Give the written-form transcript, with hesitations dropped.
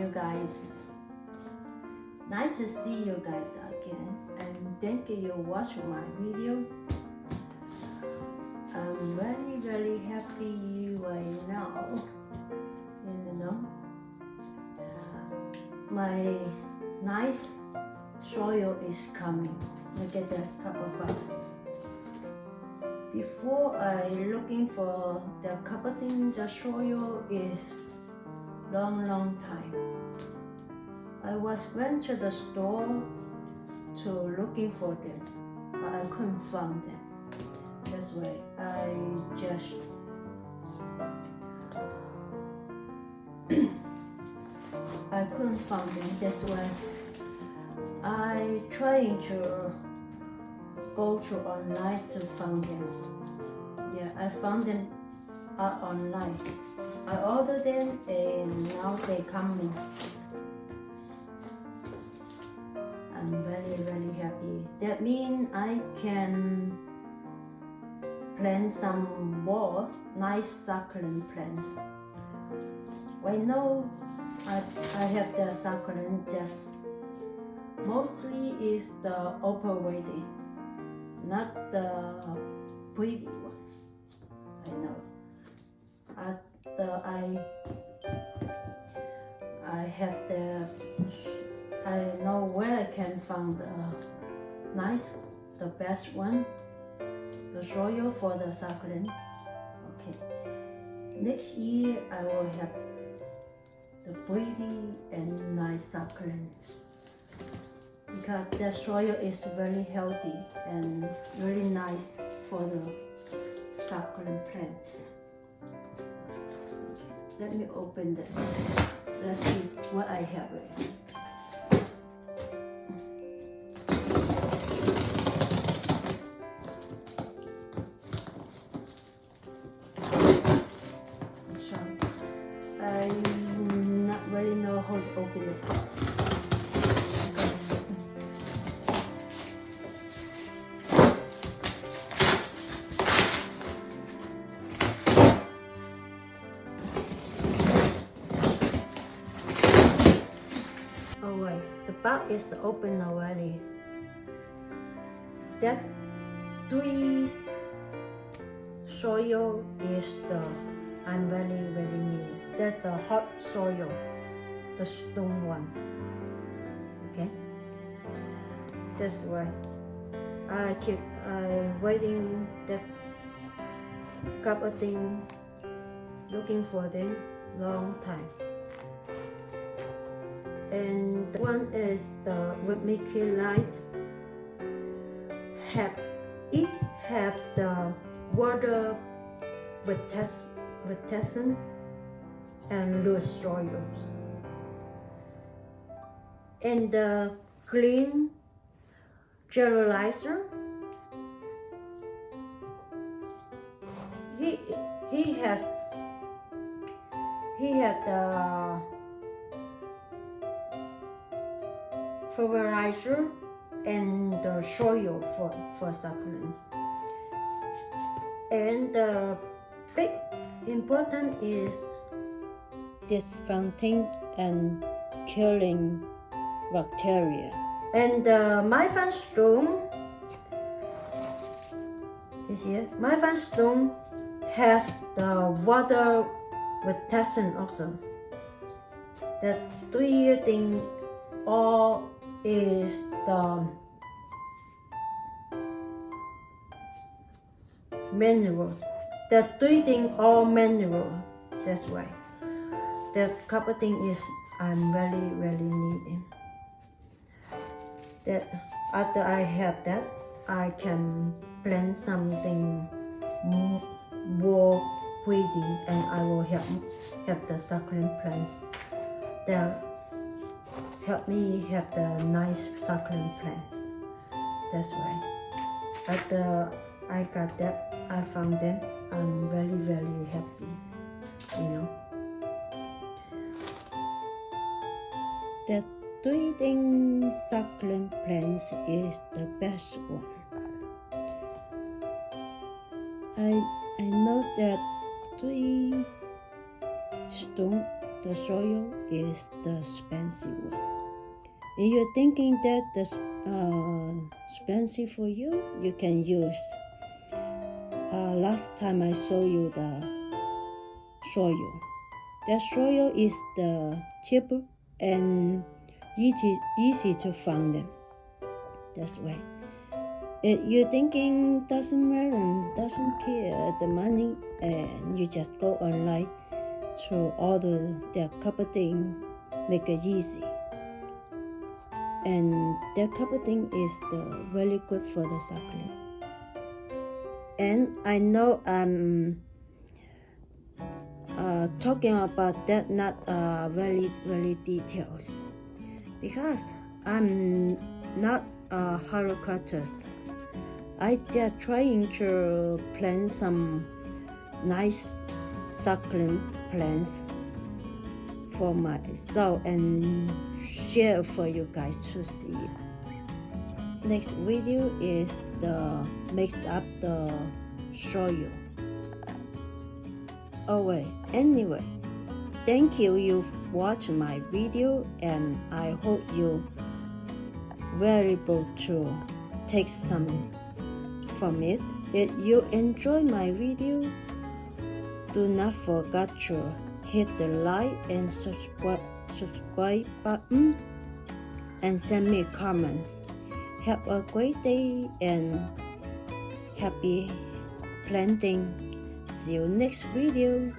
you guys. Nice to see you guys again, and thank you watching my video. I'm very happy right now. You know, my nice soil is coming. Look at that couple bucks. Before I looking for the couple thing, the soil is long time. I went to the store to looking for them, but I couldn't find them. That's why I just I couldn't find them. That's why I trying to go to online to find them. Yeah, I found them online. I ordered them and now they coming. I'm very happy. That means I can plant some more nice succulent plants. Right now I have the succulent, just mostly is the operated, not the pretty one. I know. I know where I can find the best one, the soil for the succulent. Okay. Next year I will have the pretty and nice succulents, because the soil is very healthy and really nice for the succulent plants. Let me open them. Let's see what I have. So I not really know how to open the box. The box is open already. That 3 soil is the I'm very need. That's the hot soil, the stone one. Okay, that's why I keep waiting that couple thing, looking for them long time. And one is the Mickey lights. It have the water retention and loose soils. And the green gelizer, he has the fertilizer and the soil for succulents. And the big important is disinfecting and killing bacteria. And my fan stone is here. My fan stone has the water retention also. The 3 thing all is the mineral. The 3 thing all mineral. That's why. The couple thing is I'm very needing. That after I have that, I can plant something more pretty, and I will have the succulent plants that help me have the nice succulent plants. That's why. After I got that, I found them, I'm very happy, you know. The 3 thing succulent plants is the best one. I know that 3 stone the soil is the expensive one. If you're thinking that the expensive for you, you can use. Last time I showed you the soil. That soil is the cheaper and easy to find them. That's why. If you're thinking doesn't matter, doesn't care the money, and you just go online to order their couple thing, make it easy. And that couple thing is very good for the succulent. And I know I'm talking about that not very details, because I'm not a horticulturist. I just trying to plant some nice succulent plants for myself and share for you guys to see. Next video is the mix up the soil. Oh wait, anyway, thank you watched my video, and I hope you were able to take some from it. If you enjoy my video, do not forget to hit the like and subscribe button and send me comments. Have a great day and happy planting. See you next video.